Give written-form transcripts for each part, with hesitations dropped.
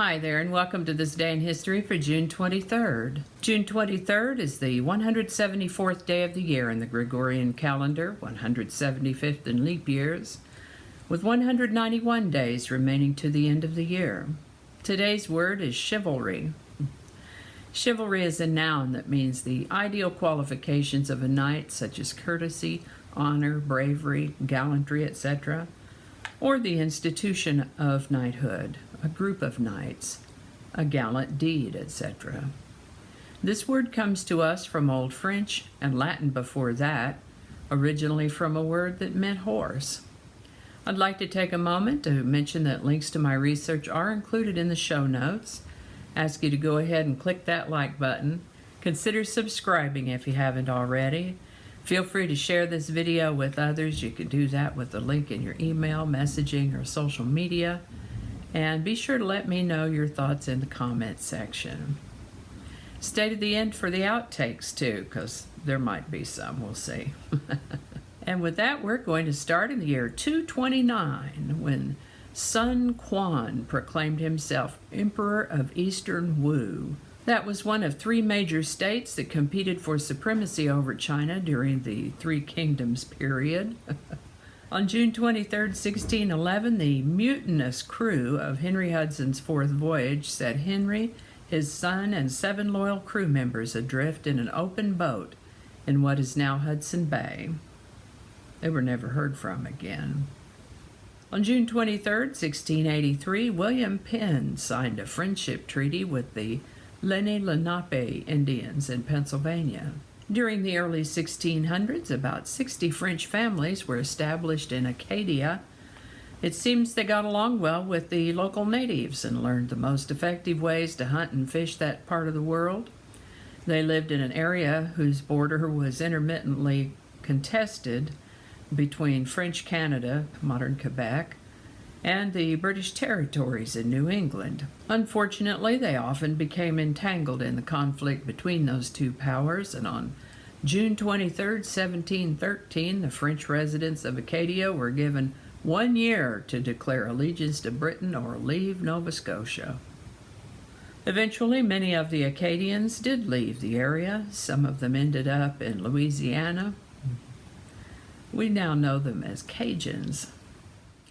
Hi there, and welcome to This Day in History for June 23rd. June 23rd is the 174th day of the year in the Gregorian calendar, 175th in leap years, with 191 days remaining to the end of the year. Today's word is chivalry. Chivalry is a noun that means the ideal qualifications of a knight, such as courtesy, honor, bravery, gallantry, etc., or the institution of knighthood, a group of knights, a gallant deed, etc. This word comes to us from Old French and Latin before that, originally from a word that meant horse. I'd like to take a moment to mention that links to my research are included in the show notes. Ask you to go ahead and click that like button. Consider subscribing if you haven't already. Feel free to share this video with others. You can do that with the link in your email, messaging, or social media. And be sure to let me know your thoughts in the comment section. Stay to the end for the outtakes too, because there might be some, we'll see. And with that, we're going to start in the year 229, when Sun Quan proclaimed himself Emperor of Eastern Wu. That was one of three major states that competed for supremacy over China during the Three Kingdoms period. On June 23, 1611, the mutinous crew of Henry Hudson's fourth voyage set Henry, his son, and 7 loyal crew members adrift in an open boat in what is now Hudson Bay. They were never heard from again. On June 23, 1683, William Penn signed a friendship treaty with the Lenape Indians in Pennsylvania. During the early 1600s, about 60 French families were established in Acadia. It seems they got along well with the local natives and learned the most effective ways to hunt and fish that part of the world. They lived in an area whose border was intermittently contested between French Canada, modern Quebec, and the British territories in New England. Unfortunately, they often became entangled in the conflict between those two powers, and on June 23, 1713, the French residents of Acadia were given 1 year to declare allegiance to Britain or leave Nova Scotia. Eventually, many of the Acadians did leave the area. Some of them ended up in Louisiana. We now know them as Cajuns.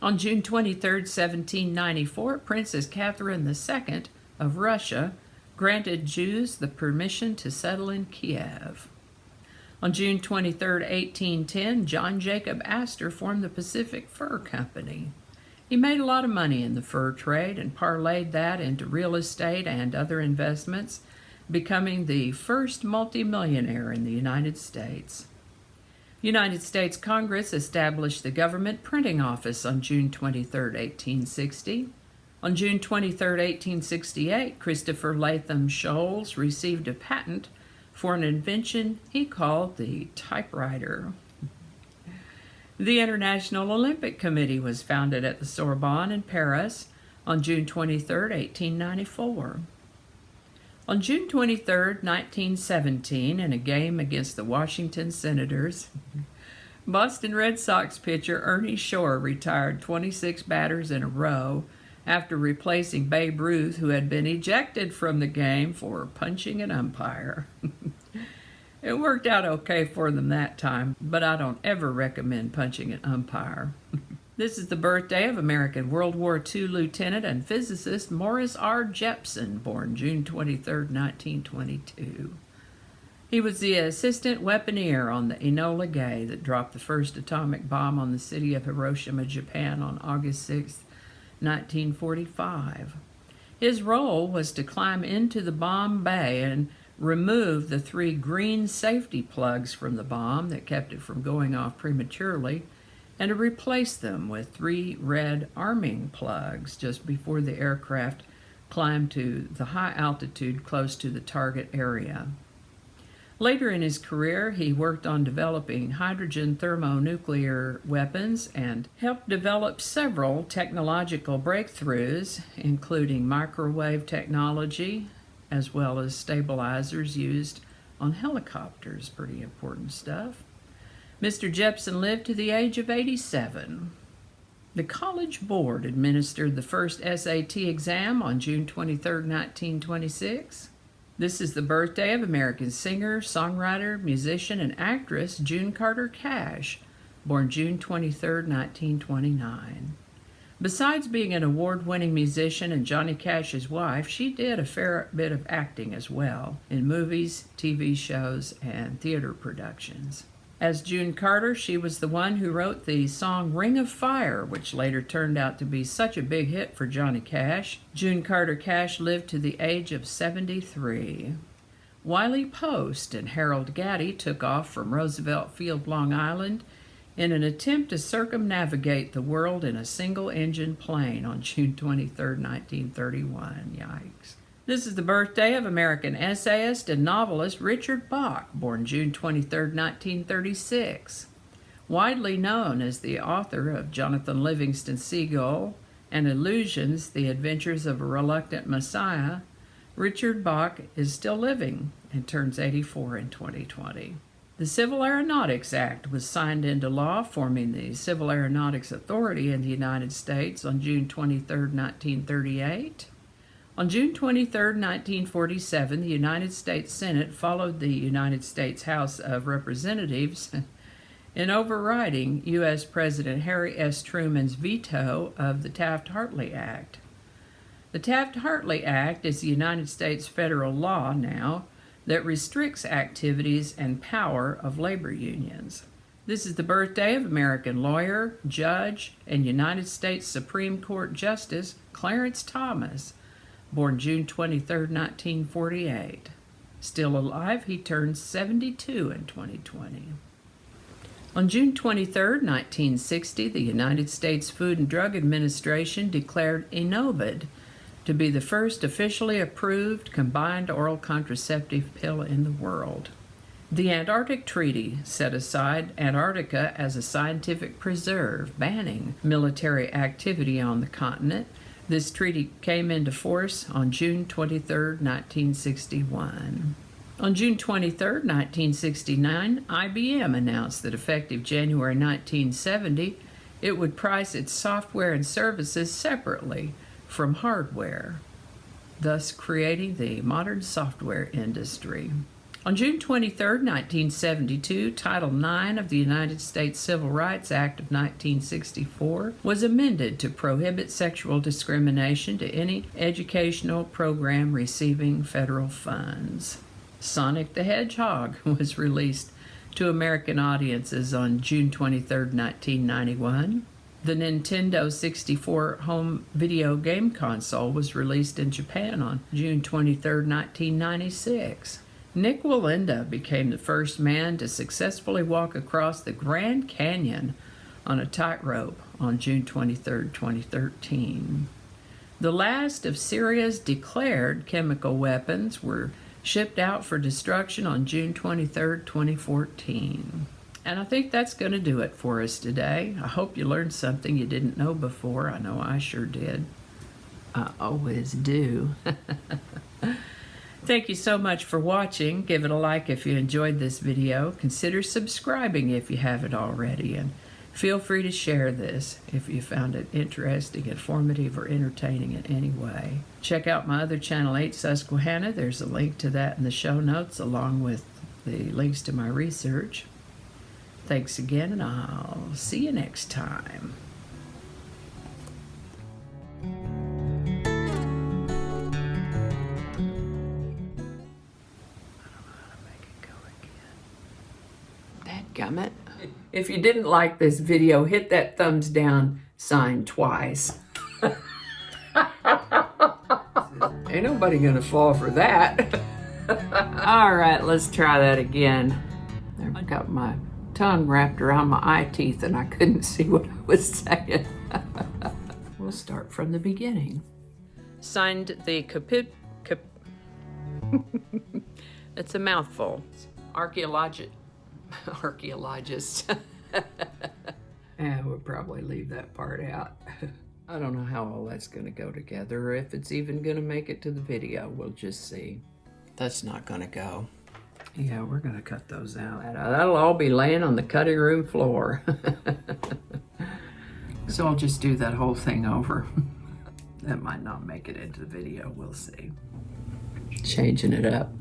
On June 23, 1794, Princess Catherine II of Russia granted Jews the permission to settle in Kiev. On June 23, 1810, John Jacob Astor formed the Pacific Fur Company. He made a lot of money in the fur trade and parlayed that into real estate and other investments, becoming the first multimillionaire in the United States. United States Congress established the Government Printing Office on June 23, 1860. On June 23, 1868, Christopher Latham Sholes received a patent for an invention he called the typewriter. The International Olympic Committee was founded at the Sorbonne in Paris on June 23, 1894. On June 23, 1917, in a game against the Washington Senators, Boston Red Sox pitcher Ernie Shore retired 26 batters in a row after replacing Babe Ruth, who had been ejected from the game for punching an umpire. It worked out okay for them that time, but I don't ever recommend punching an umpire. This is the birthday of American World War II lieutenant and physicist Morris R. Jepson, born June 23, 1922. He was the assistant weaponeer on the Inola Gay that dropped the first atomic bomb on the city of Hiroshima, Japan on August 6, 1945. His role was to climb into the bomb bay and remove the 3 green safety plugs from the bomb that kept it from going off prematurely, and to replace them with 3 red arming plugs just before the aircraft climbed to the high altitude close to the target area. Later in his career, he worked on developing hydrogen thermonuclear weapons and helped develop several technological breakthroughs, including microwave technology, as well as stabilizers used on helicopters. Pretty important stuff. Mr. Jepson lived to the age of 87. The College Board administered the first SAT exam on June 23, 1926. This is the birthday of American singer, songwriter, musician, and actress June Carter Cash, born June 23, 1929. Besides being an award-winning musician and Johnny Cash's wife, she did a fair bit of acting as well in movies, TV shows, and theater productions. As June Carter, she was the one who wrote the song Ring of Fire, which later turned out to be such a big hit for Johnny Cash. June Carter Cash lived to the age of 73. Wiley Post and Harold Gaddy took off from Roosevelt Field, Long Island, in an attempt to circumnavigate the world in a single-engine plane on June 23, 1931. Yikes. This is the birthday of American essayist and novelist Richard Bach, born June 23, 1936. Widely known as the author of Jonathan Livingston Seagull and Illusions, The Adventures of a Reluctant Messiah, Richard Bach is still living and turns 84 in 2020. The Civil Aeronautics Act was signed into law, forming the Civil Aeronautics Authority in the United States on June 23, 1938. On June 23, 1947, the United States Senate followed the United States House of Representatives in overriding U.S. President Harry S. Truman's veto of the Taft-Hartley Act. The Taft-Hartley Act is the United States federal law now that restricts activities and power of labor unions. This is the birthday of American lawyer, judge, and United States Supreme Court Justice Clarence Thomas, born June 23, 1948. Still alive, he turns 72 in 2020. On June 23, 1960, the United States Food and Drug Administration declared Ovid to be the first officially approved combined oral contraceptive pill in the world. The Antarctic Treaty set aside Antarctica as a scientific preserve, banning military activity on the continent. This treaty came into force on June 23, 1961. On June 23, 1969, IBM announced that effective January 1970, it would price its software and services separately from hardware, thus creating the modern software industry. On June 23, 1972, Title IX of the United States Civil Rights Act of 1964 was amended to prohibit sexual discrimination to any educational program receiving federal funds. Sonic the Hedgehog was released to American audiences on June 23, 1991. The Nintendo 64 home video game console was released in Japan on June 23, 1996. Nick Wallenda became the first man to successfully walk across the Grand Canyon on a tightrope on June 23, 2013. The last of Syria's declared chemical weapons were shipped out for destruction on June 23, 2014. And I think that's going to do it for us today. I hope you learned something you didn't know before. I know I sure did. I always do. Thank you so much for watching. Give it a like if you enjoyed this video. Consider subscribing if you haven't already. And feel free to share this if you found it interesting, informative, or entertaining in any way. Check out my other channel, 8 Susquehanna. There's a link to that in the show notes, along with the links to my research. Thanks again, and I'll see you next time. Dadgummit. If you didn't like this video, hit that thumbs down sign twice. Ain't nobody gonna fall for that. All right, let's try that again. I've got my tongue wrapped around my eye teeth and I couldn't see what I was saying. We'll start from the beginning. Signed the it's a mouthful. Archaeologist. Yeah, we'll probably leave that part out. I don't know how all that's gonna go together, or if it's even gonna make it to the video. We'll just see. That's not gonna go. Yeah, we're gonna cut those out. That'll all be laying on the cutting room floor. So I'll just do that whole thing over. That might not make it into the video, we'll see. Changing it up.